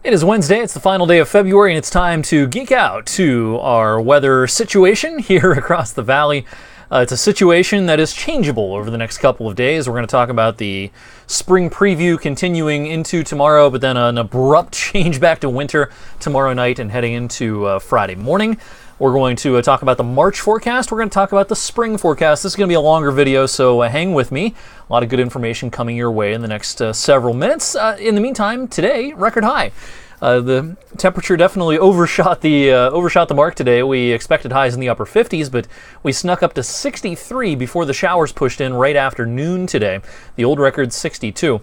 It is Wednesday, it's the final day of February, and it's time to geek out to our weather situation here across the valley. It's a situation that is changeable over the next couple of days. We're going to talk about the spring preview continuing into tomorrow, but then an abrupt change back to winter tomorrow night and heading into Friday morning. We're going to talk about the March forecast. We're going to talk about the spring forecast. This is going to be a longer video, so hang with me. A lot of good information coming your way in the next several minutes. In the meantime, today, record high. The temperature definitely overshot the mark today. We expected highs in the upper 50s, but we snuck up to 63 before the showers pushed in right after noon today. The old record's 62.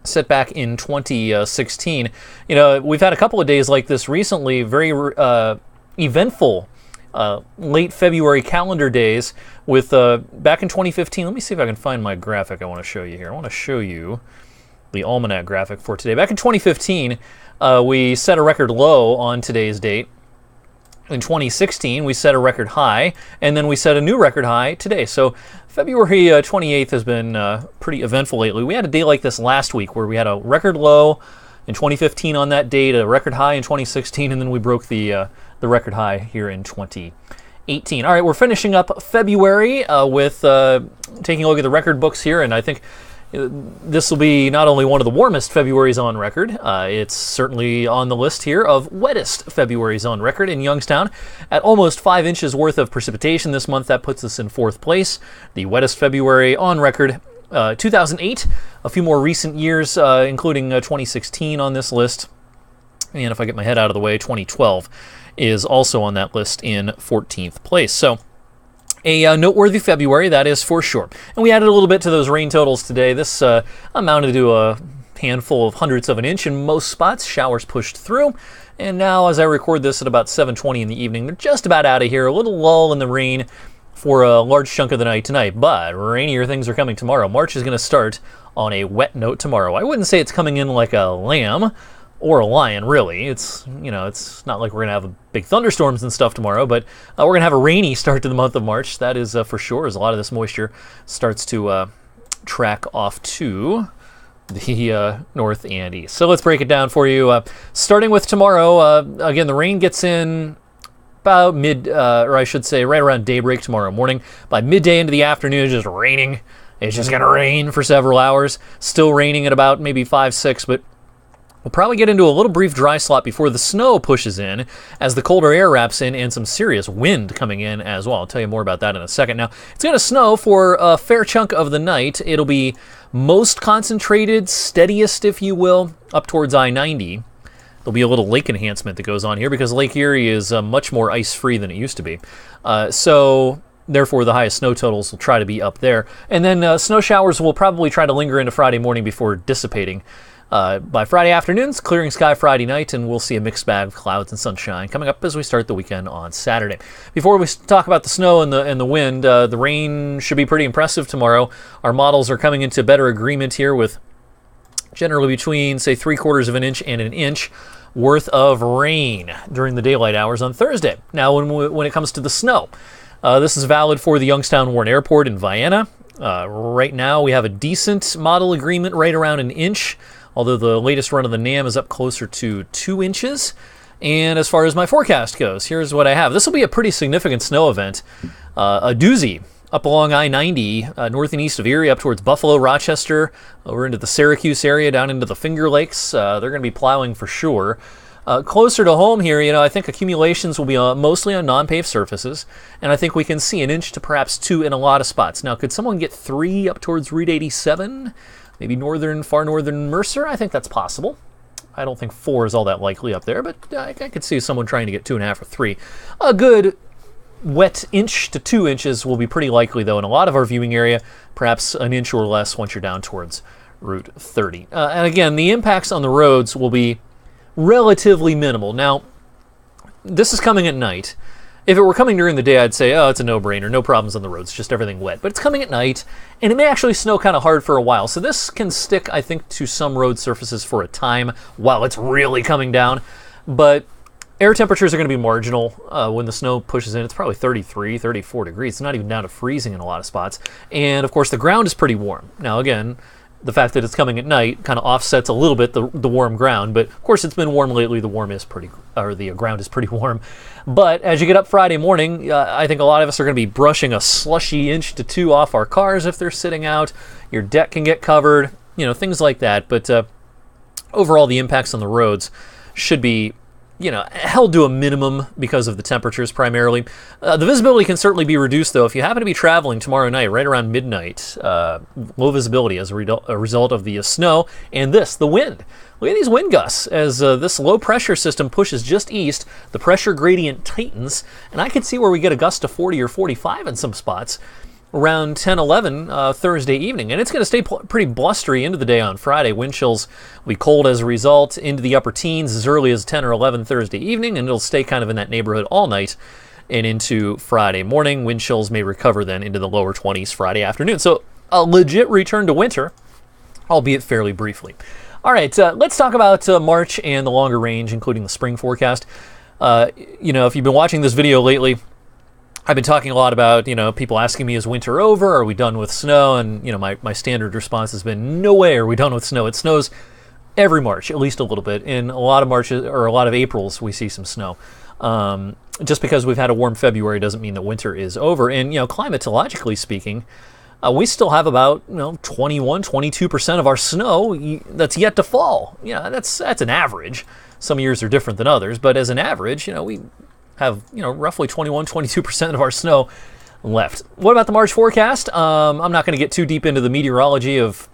Set back in 2016. You know, we've had a couple of days like this recently, very eventful late February calendar days with back in 2015. Let me see if I can find my graphic I want to show you here. I want to show you the almanac graphic for today. Back in 2015, we set a record low on today's date. In 2016, we set a record high, and then we set a new record high today. So February 28th has been pretty eventful lately. We had a day like this last week where we had a record low in 2015 on that date, a record high in 2016, and then we broke the record high here in 2018. All right, we're finishing up February with taking a look at the record books here, and I think this will be not only one of the warmest Februarys on record, it's certainly on the list here of wettest Februarys on record in Youngstown. At almost 5 inches worth of precipitation this month, that puts us in 4th place. The wettest February on record, 2008, a few more recent years, including 2016 on this list. And if I get my head out of the way, 2012 is also on that list in 14th place. So a noteworthy February, that is for sure. And we added a little bit to those rain totals today. This amounted to a handful of hundredths of an inch in most spots. Showers pushed through. And now, as I record this at about 7:20 in the evening, they're just about out of here. A little lull in the rain for a large chunk of the night tonight. But rainier things are coming tomorrow. March is going to start on a wet note tomorrow. I wouldn't say it's coming in like a lamb or a lion, really. It's, you know, it's not like we're going to have big thunderstorms and stuff tomorrow, but we're going to have a rainy start to the month of March. That is for sure, as a lot of this moisture starts to track off to the north and east. So let's break it down for you. Starting with tomorrow, again, the rain gets in about or I should say right around daybreak tomorrow morning. By midday into the afternoon, it's just raining. It's just going to rain for several hours. Still raining at about maybe 5, 6, but we'll probably get into a little brief dry slot before the snow pushes in as the colder air wraps in and some serious wind coming in as well. I'll tell you more about that in a second. Now, it's going to snow for a fair chunk of the night. It'll be most concentrated, steadiest, if you will, up towards I-90. There'll be a little lake enhancement that goes on here because Lake Erie is much more ice-free than it used to be. So therefore, the highest snow totals will try to be up there. And then snow showers will probably try to linger into Friday morning before dissipating. By Friday afternoons, clearing sky Friday night, and we'll see a mixed bag of clouds and sunshine coming up as we start the weekend on Saturday. Before we talk about the snow and the wind, the rain should be pretty impressive tomorrow. Our models are coming into better agreement here with generally between, say, 3/4 of an inch and an inch worth of rain during the daylight hours on Thursday. Now, when it comes to the snow, this is valid for the Youngstown Warren Airport in Vienna. Right now, we have a decent model agreement right around an inch, although the latest run of the NAM is up closer to 2 inches. And as far as my forecast goes, here's what I have. This will be a pretty significant snow event. A doozy up along I-90, north and east of Erie, up towards Buffalo, Rochester, over into the Syracuse area, down into the Finger Lakes. They're going to be plowing for sure. Closer to home here, you know, I think accumulations will be mostly on non-paved surfaces, and I think we can see 1 inch to perhaps 2 in a lot of spots. Now, could someone get 3 up towards Route 87? Maybe far northern Mercer? I think that's possible. I don't think 4 is all that likely up there, but I could see someone trying to get 2.5 or 3. A good wet 1 to 2 inches will be pretty likely, though, in a lot of our viewing area, perhaps 1 inch or less once you're down towards Route 30. And again, the impacts on the roads will be relatively minimal. Now, this is coming at night. If it were coming during the day, I'd say, oh, it's a no-brainer, no problems on the roads, just everything wet. But it's coming at night, and it may actually snow kind of hard for a while. So this can stick, I think, to some road surfaces for a time while it's really coming down. But air temperatures are going to be marginal when the snow pushes in. It's probably 33, 34 degrees. It's not even down to freezing in a lot of spots. And, of course, the ground is pretty warm. Now, again, the fact that it's coming at night kind of offsets a little bit the warm ground. But of course, it's been warm lately. The ground is pretty warm. But as you get up Friday morning, I think a lot of us are going to be brushing a slushy inch to 2 off our cars if they're sitting out. Your deck can get covered, things like that. But overall, the impacts on the roads should be held to a minimum because of the temperatures primarily. The visibility can certainly be reduced, though. If you happen to be traveling tomorrow night, right around midnight, low visibility as a result of the snow and the wind. Look at these wind gusts as this low pressure system pushes just east. The pressure gradient tightens, and I can see where we get a gust to 40 or 45 in some spots around 10, 11 Thursday evening. And it's going to stay pretty blustery into the day on Friday. Wind chills will be cold as a result, into the upper teens as early as 10 or 11 Thursday evening, and it'll stay kind of in that neighborhood all night and into Friday morning. Wind chills may recover then into the lower 20s Friday afternoon. So a legit return to winter, albeit fairly briefly. All right, let's talk about March and the longer range, including the spring forecast. If you've been watching this video lately, I've been talking a lot about, people asking me, is winter over? Are we done with snow? And, my standard response has been, no way are we done with snow. It snows every March, at least a little bit. In a lot of Marches, or a lot of Aprils, we see some snow. Just because we've had a warm February doesn't mean that winter is over. And, climatologically speaking, we still have about, 21, 22% of our snow that's yet to fall. That's an average. Some years are different than others, but as an average, we have roughly 21, 22% of our snow left. What about the March forecast? I'm not going to get too deep into the meteorology of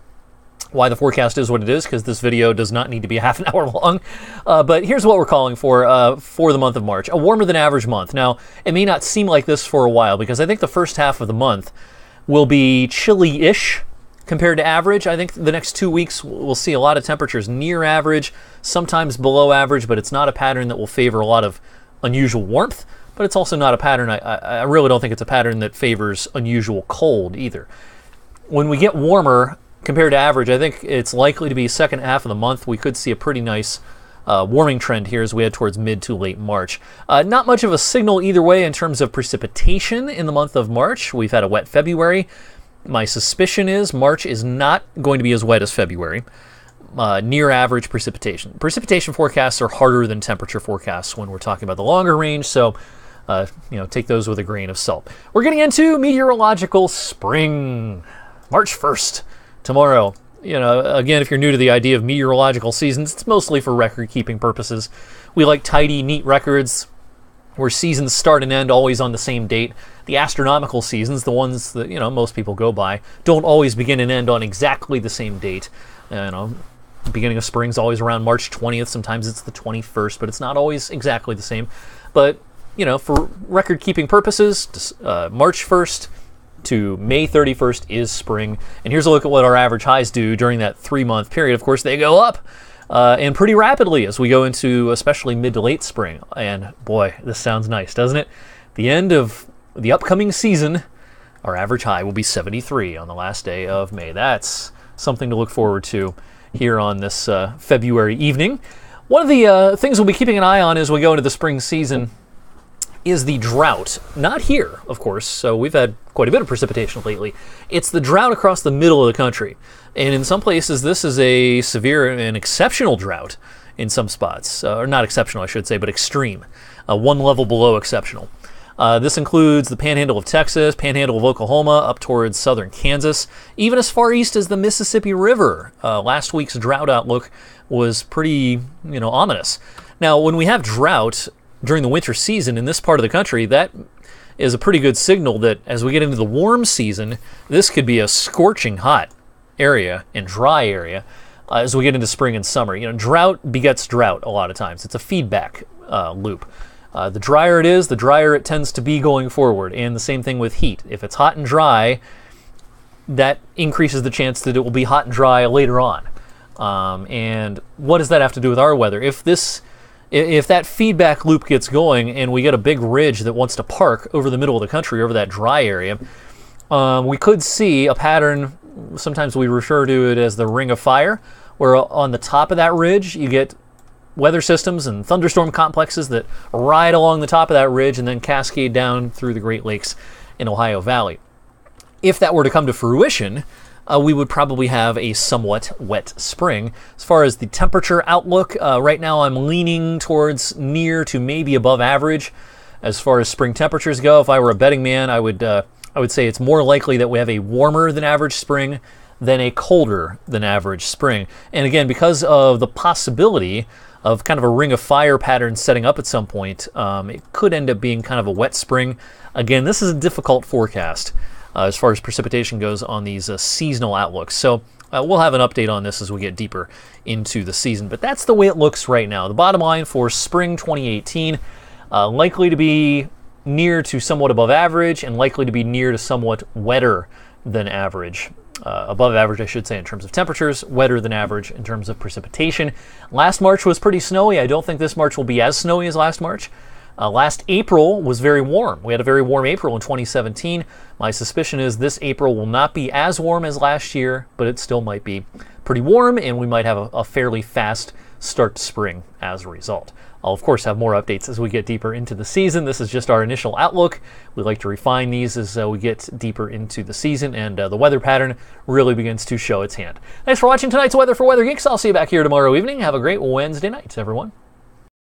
why the forecast is what it is, because this video does not need to be a half an hour long. But here's what we're calling for the month of March. A warmer than average month. Now, it may not seem like this for a while, because I think the first half of the month will be chilly-ish compared to average. I think the next 2 weeks we'll see a lot of temperatures near average, sometimes below average, but it's not a pattern that will favor a lot of unusual warmth, but it's also not a pattern. I really don't think it's a pattern that favors unusual cold either. When we get warmer compared to average, I think it's likely to be second half of the month. We could see a pretty nice warming trend here as we head towards mid to late March. Not much of a signal either way in terms of precipitation in the month of March. We've had a wet February. My suspicion is March is not going to be as wet as February. Near average precipitation. Precipitation forecasts are harder than temperature forecasts when we're talking about the longer range, so take those with a grain of salt. We're getting into meteorological spring. March 1st, tomorrow. Again, if you're new to the idea of meteorological seasons, it's mostly for record-keeping purposes. We like tidy, neat records where seasons start and end always on the same date. The astronomical seasons, the ones that most people go by, don't always begin and end on exactly the same date. Beginning of spring is always around March 20th. Sometimes it's the 21st, but it's not always exactly the same. But, for record-keeping purposes, March 1st to May 31st is spring. And here's a look at what our average highs do during that 3-month period. Of course, they go up and pretty rapidly as we go into especially mid to late spring. And boy, this sounds nice, doesn't it? The end of the upcoming season, our average high will be 73 on the last day of May. That's something to look forward to here on this February evening. One of the things we'll be keeping an eye on as we go into the spring season is the drought. Not here, of course, so we've had quite a bit of precipitation lately. It's the drought across the middle of the country. And in some places, this is a severe and exceptional drought in some spots. Or not exceptional, I should say, but extreme. One level below exceptional. This includes the panhandle of Texas, panhandle of Oklahoma, up towards southern Kansas, even as far east as the Mississippi River. Last week's drought outlook was pretty, ominous. Now, when we have drought during the winter season in this part of the country, that is a pretty good signal that as we get into the warm season, this could be a scorching hot area and dry area as we get into spring and summer. Drought begets drought a lot of times. It's a feedback loop. The drier it is, the drier it tends to be going forward. And the same thing with heat. If it's hot and dry, that increases the chance that it will be hot and dry later on. And what does that have to do with our weather? If that feedback loop gets going and we get a big ridge that wants to park over the middle of the country, over that dry area, we could see a pattern. Sometimes we refer to it as the ring of fire, where on the top of that ridge you get weather systems and thunderstorm complexes that ride along the top of that ridge and then cascade down through the Great Lakes in Ohio Valley. If that were to come to fruition, we would probably have a somewhat wet spring. As far as the temperature outlook, right now I'm leaning towards near to maybe above average as far as spring temperatures go. If I were a betting man, I would say it's more likely that we have a warmer than average spring than a colder than average spring. And again, because of the possibility of kind of a ring of fire pattern setting up at some point, it could end up being kind of a wet spring. Again, this is a difficult forecast as far as precipitation goes on these seasonal outlooks. So we'll have an update on this as we get deeper into the season. But that's the way it looks right now. The bottom line for spring 2018, likely to be near to somewhat above average and likely to be near to somewhat wetter than average. Above average, I should say, in terms of temperatures, wetter than average in terms of precipitation. Last March was pretty snowy. I don't think this March will be as snowy as last March. Last April was very warm. We had a very warm April in 2017. My suspicion is this April will not be as warm as last year, but it still might be pretty warm, and we might have a fairly fast start to spring as a result. I'll, of course, have more updates as we get deeper into the season. This is just our initial outlook. We like to refine these as we get deeper into the season, and the weather pattern really begins to show its hand. Thanks for watching tonight's Weather for Weather Geeks. I'll see you back here tomorrow evening. Have a great Wednesday night, everyone.